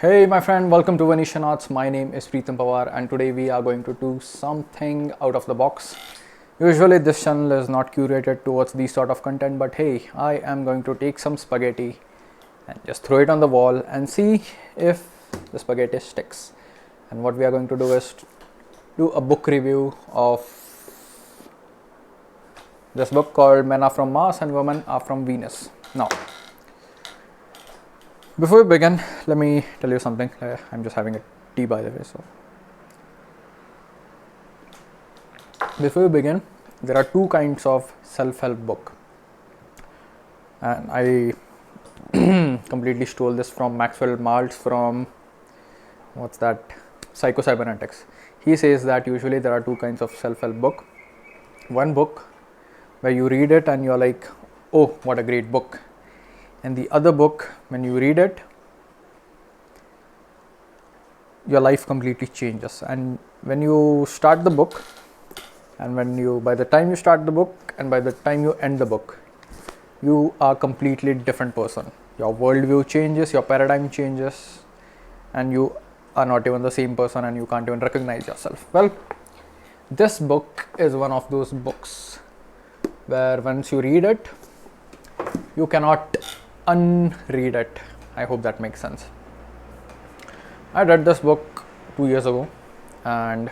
Hey my friend, welcome to Venetian Arts. My name is Preetham Pawar and today we are going to do something out of the box. Usually this channel is not curated towards these sort of content, but hey, I am going to take some spaghetti and just throw it on the wall and see if the spaghetti sticks. And what we are going to do is do a book review of this book called Men Are From Mars and Women Are From Venus. Now, before we begin, let me tell you something. I'm just having a tea by the way. So, before we begin, there are two kinds of self-help book, and I completely stole this from Maxwell Maltz from what's that? Psycho-Cybernetics. He says that usually there are two kinds of self-help book. One book where you read it and you're like, oh, what a great book. And the other book, when you read it, your life completely changes. And when you start the book, and by the time you start the book and by the time you end the book, you are a completely different person. Your worldview changes, your paradigm changes, and you are not even the same person and you can't even recognize yourself. Well, this book is one of those books where once you read it, you cannot unread it. I hope that makes sense. I read this book 2 years ago, and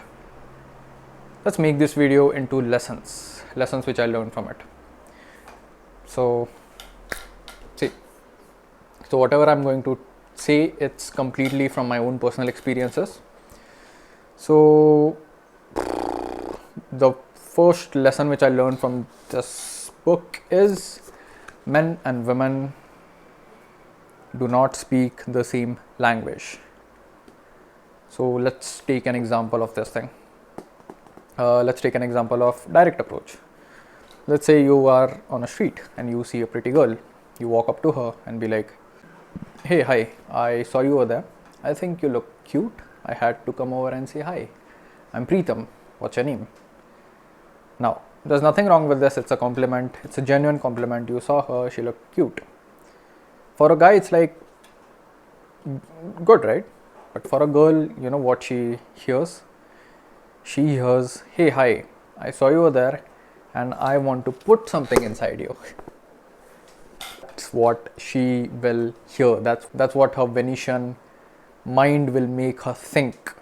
let's make this video into lessons which I learned from it. So whatever I'm going to say, it's completely from my own personal experiences. So the first lesson which I learned from this book is men and women do not speak the same language. So let's take an example of this thing. Let's take an example of direct approach. Let's say you are on a street and you see a pretty girl. You walk up to her and be like, hey, hi, I saw you over there. I think you look cute. I had to come over and say hi. I'm Preetham. What's your name? Now, there's nothing wrong with this. It's a compliment. It's a genuine compliment. You saw her. She looked cute. For a guy, it's like good, right? But for a girl, you know what she hears? She hears, hey, hi, I saw you over there and I want to put something inside you. That's what she will hear. That's what her Venetian mind will make her think.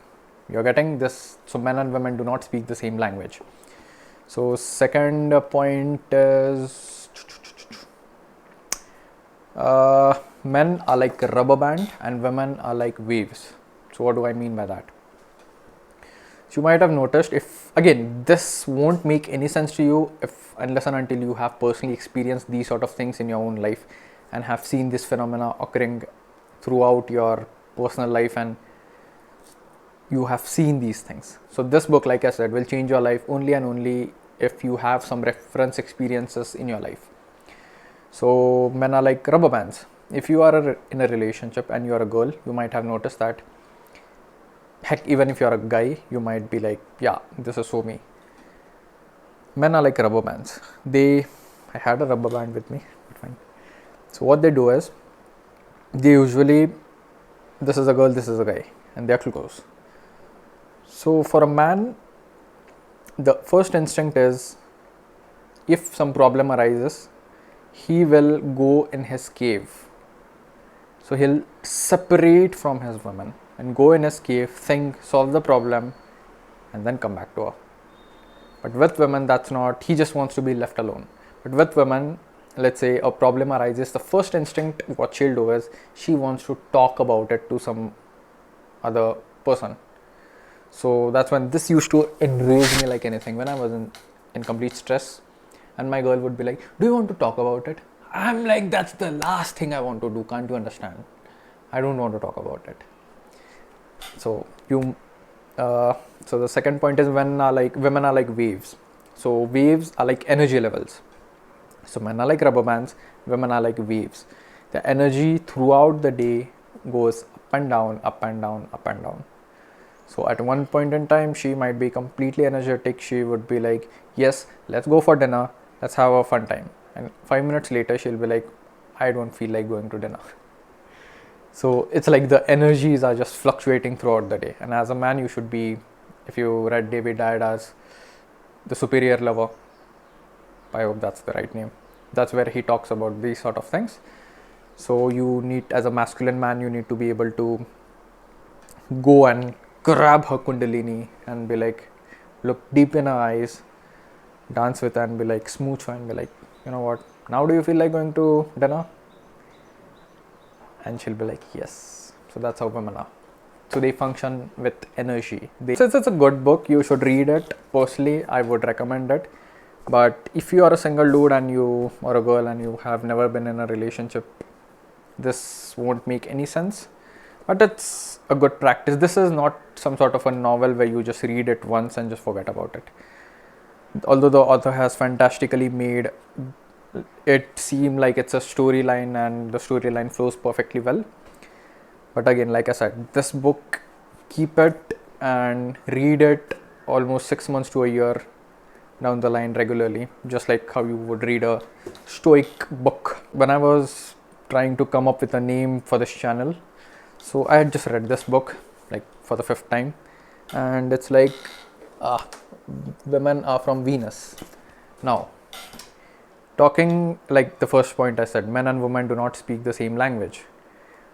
You're getting this? So men and women do not speak the same language. So second point is men are like a rubber band and women are like waves. So what do I mean by that? So you might have noticed, if again this won't make any sense to you if unless and until you have personally experienced these sort of things in your own life and have seen this phenomena occurring throughout your personal life and you have seen these things. So this book, like I said, will change your life only and only if you have some reference experiences in your life. So men are like rubber bands. If you are in a relationship and you are a girl, you might have noticed that. Heck, even if you are a guy, you might be like, yeah, this is so me. Men are like rubber bands. I had a rubber band with me, but fine. So what they do is, they usually, this is a girl, this is a guy, and they're close. So for a man, the first instinct is, if some problem arises, he will go in his cave. So he'll separate from his woman and go in his cave, think, solve the problem, and then come back to her. But with women, that's not, he just wants to be left alone. But with women, let's say a problem arises, the first instinct, what she'll do is, she wants to talk about it to some other person. So that's when this used to enrage me like anything. When I was in complete stress, and my girl would be like, do you want to talk about it? I'm like, that's the last thing I want to do. Can't you understand? I don't want to talk about it. So so the second point is women are like waves. So waves are like energy levels. So men are like rubber bands, women are like waves. The energy throughout the day goes up and down, up and down, up and down. So at one point in time, she might be completely energetic. She would be like, yes, let's go for dinner. Let's have a fun time. And 5 minutes later, she'll be like, I don't feel like going to dinner. So it's like the energies are just fluctuating throughout the day. And as a man, you should be, if you read David Dida's The Superior Lover, I hope that's the right name. That's where he talks about these sort of things. So you need, as a masculine man, you need to be able to go and grab her kundalini and be like, look deep in her eyes, dance with her and be like, smooch her and be like, you know what, now do you feel like going to dinner? And she'll be like, yes. So that's how women are. So they function with energy. Since it's a good book, you should read it. Personally, I would recommend it. But if you are a single dude and you, or a girl, and you have never been in a relationship, this won't make any sense. But it's a good practice. This is not some sort of a novel where you just read it once and just forget about it. Although the author has fantastically made it seem like it's a storyline and the storyline flows perfectly well. But again, like I said, this book, keep it and read it almost 6 months to a year down the line regularly, just like how you would read a stoic book. When I was trying to come up with a name for this channel, so I had just read this book like for the 5th time, and it's like Women Are From Venus. Now, talking, like the first point I said, men and women do not speak the same language.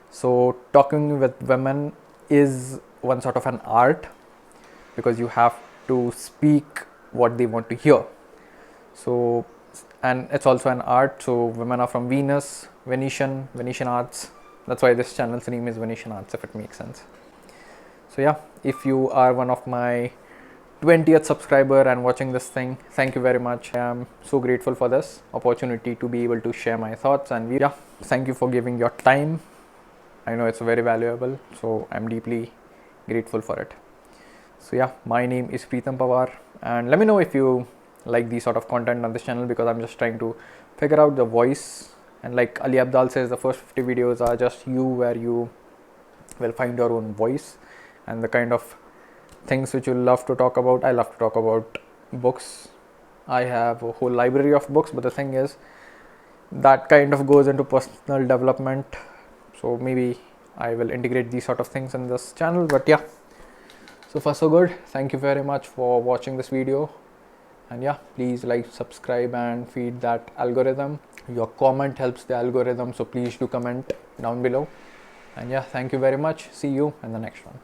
So talking with women is one sort of an art, because you have to speak what they want to hear. So, and it's also an art. So women are from Venus, Venetian arts. That's why this channel's name is Venetian Arts, if it makes sense. So yeah, if you are one of my 20th subscriber and watching this thing, thank you very much. I am so grateful for this opportunity to be able to share my thoughts, and yeah, thank you for giving your time. I know it's very valuable, so I'm deeply grateful for it. So yeah, my name is Preetham Pawar, and let me know if you like these sort of content on this channel, because I'm just trying to figure out the voice. And like Ali Abdaal says, the first 50 videos are just you, where you will find your own voice and the kind of things which you love to talk about. I love to talk about books. I have a whole library of books, but the thing is, that kind of goes into personal development. So maybe I will integrate these sort of things in this channel. But yeah, so far so good. Thank you very much for watching this video. And yeah, please like, subscribe and feed that algorithm. Your comment helps the algorithm, so please do comment down below. And yeah, thank you very much. See you in the next one.